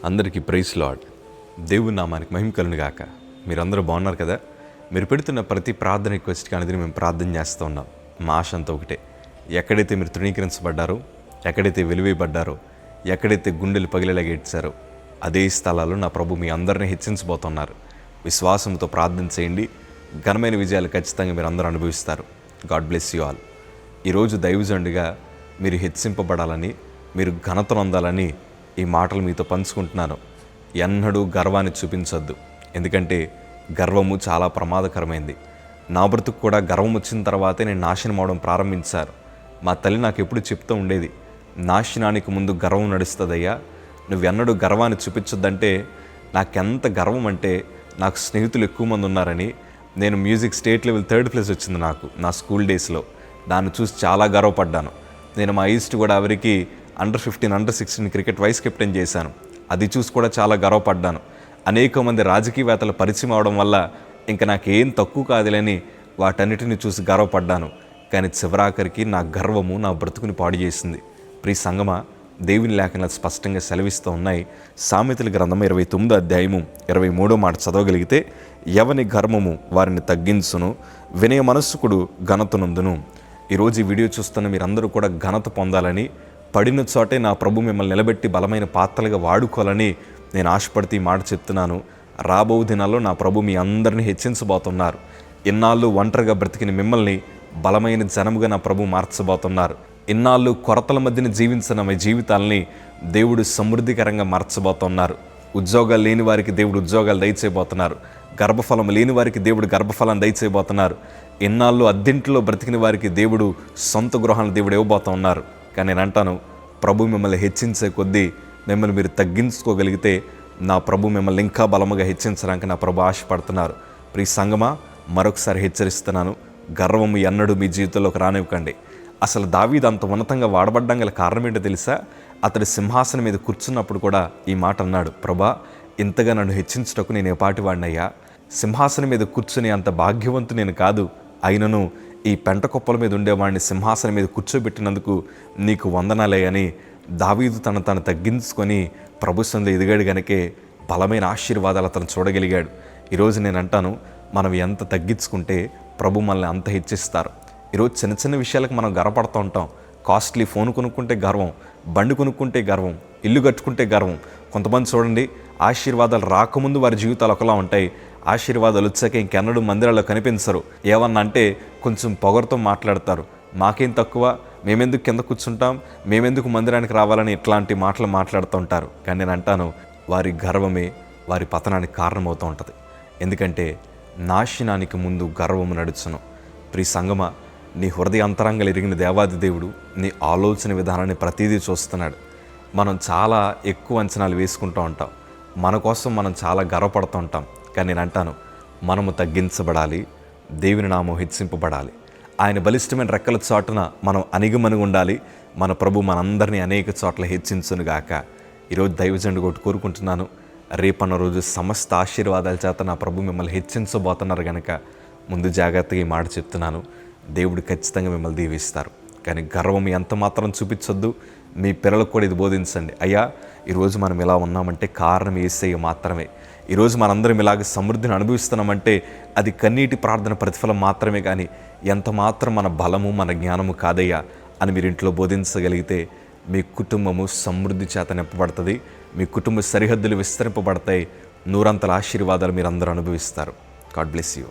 అందరికీ praise lord. దేవుని నామానికి మహిమ కలుగును గాక. మీరందరూ బాగున్నారు కదా? మీరు పెడుతున్న ప్రతి ప్రార్థన రిక్వెస్ట్కి అనేది మేము ప్రార్థన చేస్తూ ఉన్నాం. మా ఆశ అంతా ఒకటే, ఎక్కడైతే మీరు తృణీకరించబడ్డారో, ఎక్కడైతే వెలివేయబడ్డారో, ఎక్కడైతే గుండెలు పగిలేలాగా ఏడ్చారో అదే స్థలాల్లో నా ప్రభు మీ అందరినీ హెచ్చించబోతున్నారు. విశ్వాసంతో ప్రార్థన చేయండి. ఘనమైన విజయాలు ఖచ్చితంగా మీరు అందరూ అనుభవిస్తారు. God bless you all. ఈరోజు దైవజనుడిగా మీరు హెచ్చింపబడాలని, మీరు ఘనతను అందాలని ఈ మాటలు మీతో పంచుకుంటున్నాను. ఎన్నడూ గర్వాన్ని చూపించొద్దు, ఎందుకంటే గర్వము చాలా ప్రమాదకరమైంది. నా బ్రతుకు కూడా గర్వం వచ్చిన తర్వాతే నేను నాశనం అవడం ప్రారంభించాను. మా తల్లి నాకు ఎప్పుడు చెప్తూ ఉండేది, నాశనానికి ముందు గర్వం నడుస్తుందయ్యా, నువ్వెన్నడూ గర్వాన్ని చూపించొద్దంటే నాకెంత గర్వం అంటే, నాకు స్నేహితులు ఎక్కువ మంది ఉన్నారని. నేను music state level 3rd place వచ్చింది నాకు నా స్కూల్ డేస్లో. దాన్ని చూసి చాలా గర్వపడ్డాను. నేను మా ఈస్ట్ గోదావరికి అండర్-15, అండర్-16 క్రికెట్ వైస్ కెప్టెన్ చేశాను. అది చూసి కూడా చాలా గర్వపడ్డాను. అనేక మంది రాజకీయవేత్తలు పరిచయం అవడం వల్ల ఇంకా నాకేం తక్కువ కాదులేని వాటన్నిటిని చూసి గర్వపడ్డాను. కానీ చివరాఖరికి నా గర్వము నా బ్రతుకుని పాడు చేసింది. ప్రియ సంగమా, దేవుని లేఖనాలు స్పష్టంగా సెలవిస్తూ ఉన్నాయి. సామెతల గ్రంథం 29వ అధ్యాయము 23వ మాట చదవగలిగితే, ఎవని గర్వము వారిని తగ్గించును, వినయ మనస్సుకుడు ఘనతనందును. ఈరోజు ఈ వీడియో చూస్తున్న మీరందరూ కూడా ఘనత పొందాలని, పడిన చోటే నా ప్రభు మిమ్మల్ని నిలబెట్టి బలమైన పాత్రలుగా వాడుకోవాలని నేను ఆశపడితే ఈ మాట చెప్తున్నాను. రాబో దినాల్లో నా ప్రభు మీ అందరినీ హెచ్చించబోతున్నారు. ఇన్నాళ్ళు ఒంటరిగా బ్రతికిన మిమ్మల్ని బలమైన జనముగా నా ప్రభు మార్చబోతున్నారు. ఇన్నాళ్ళు కొరతల మధ్యన జీవించిన మీ జీవితాలని దేవుడు సమృద్ధికరంగా మార్చబోతున్నారు. ఉద్యోగాలు లేని వారికి దేవుడు ఉద్యోగాలు దయచేయబోతున్నారు. గర్భఫలం లేని వారికి దేవుడు గర్భఫలం దయచేయబోతున్నారు. ఇన్నాళ్ళు అద్దెంట్లో బ్రతికిన వారికి దేవుడు సొంత గృహాలను దేవుడు ఇవ్వబోతున్నారు. కానీ నేను అంటాను, ప్రభు మిమ్మల్ని హెచ్చించే కొద్దీ మిమ్మల్ని మీరు తగ్గించుకోగలిగితే నా ప్రభు మిమ్మల్ని ఇంకా బలముగా హెచ్చించడానికి నా ప్రభు ఆశపడుతున్నారు. ప్రియ సంగమా, మరొకసారి హెచ్చరిస్తున్నాను, గర్వము ఎన్నడూ మీ జీవితంలోకి రానివ్వకండి. అసలు దావీదు అంత ఉన్నతంగా వాడబడ్డం గల కారణం ఏంటో తెలుసా? అతడు సింహాసనం మీద కూర్చున్నప్పుడు కూడా ఈ మాట అన్నాడు, ప్రభా, ఇంతగా నన్ను హెచ్చించుటకు నేను ఏపాటి వాడినయ్యా? సింహాసనం మీద కూర్చుని అంత భాగ్యవంతు నేను కాదు, అయినను ఈ పెంట కుప్పల మీద ఉండేవాడిని సింహాసనం మీద కూర్చోబెట్టినందుకు నీకు వందనాలే అని దావీదు తను తగ్గించుకొని ప్రభుత్వంలో ఎదిగాడు. గనకే బలమైన ఆశీర్వాదాలు అతను చూడగలిగాడు. ఈరోజు నేను అంటాను, మనం ఎంత తగ్గించుకుంటే ప్రభు మనల్ని అంత హెచ్చిస్తారు. ఈరోజు చిన్న చిన్న విషయాలకు మనం గర్వపడుతూ ఉంటాం. కాస్ట్లీ ఫోన్ కొనుక్కుంటే గర్వం, బండి కొనుక్కుంటే గర్వం, ఇల్లు కట్టుకుంటే గర్వం. కొంతమంది చూడండి, ఆశీర్వాదాలు రాకముందు వారి జీవితాలు ఒకలా ఉంటాయి, ఆశీర్వాదాలు వచ్చాక ఇంకెన్నడూ మందిరాల్లో కనిపించరు. ఏమన్నా అంటే కొంచెం పొగరుతో మాట్లాడతారు, మాకేం తక్కువ, మేమెందుకు కింద కూర్చుంటాం, మేమెందుకు మందిరానికి రావాలని ఇట్లాంటి మాటలు మాట్లాడుతూ ఉంటారు. కానీ నేను అంటాను, వారి గర్వమే వారి పతనానికి కారణమవుతూ ఉంటుంది. ఎందుకంటే నాశనానికి ముందు గర్వము నడుచును. ప్రియ సంగమా, నీ హృదయ అంతరంగాలు ఎరిగిన దేవాది దేవుడు నీ ఆలోచన విధానాన్ని ప్రతిదీ చూస్తున్నాడు. మనం చాలా ఎక్కువ అంచనాలు వేసుకుంటూ ఉంటాం, మన కోసం మనం చాలా గర్వపడుతూ ఉంటాం. కానీ నేను అంటాను, మనము తగ్గించబడాలి, దేవుని నామం హెచ్చింపబడాలి. ఆయన బలిష్టమైన రెక్కల చాటున మనం అణిగిమణిగి ఉండాలి. మన ప్రభు మనందరినీ అనేక చోట్ల హెచ్చించునుగాక. ఈరోజు దైవజనుడు ఒకటి కోరుకుంటున్నాను, రేపన్న రోజు సమస్త ఆశీర్వాదాల చేత నా ప్రభు మిమ్మల్ని హెచ్చించబోతున్నారు కనుక ముందు జాగ్రత్తగా ఈ మాట చెప్తున్నాను. దేవుడు ఖచ్చితంగా మిమ్మల్ని దీవిస్తారు. కానీ గర్వం ఎంత మాత్రం చూపించొద్దు. మీ పిల్లలకు కూడా ఇది బోధించండి. అయ్యా, ఈరోజు మనం ఇలా ఉన్నామంటే కారణం యేసయ్య మాత్రమే. ఈరోజు మనందరం ఇలాగ సమృద్ధిని అనుభవిస్తున్నామంటే అది కన్నీటి ప్రార్థన ప్రతిఫలం మాత్రమే, కానీ ఎంత మాత్రం మన బలము మన జ్ఞానము కాదయ్యా అని మీరు ఇంట్లో బోధించగలిగితే మీ కుటుంబము సమృద్ధి చేత నింపబడుతుంది. మీ కుటుంబ సరిహద్దులు విస్తరింపబడతాయి. నూరంతల ఆశీర్వాదాలు మీరు అందరూ అనుభవిస్తారు. God bless you.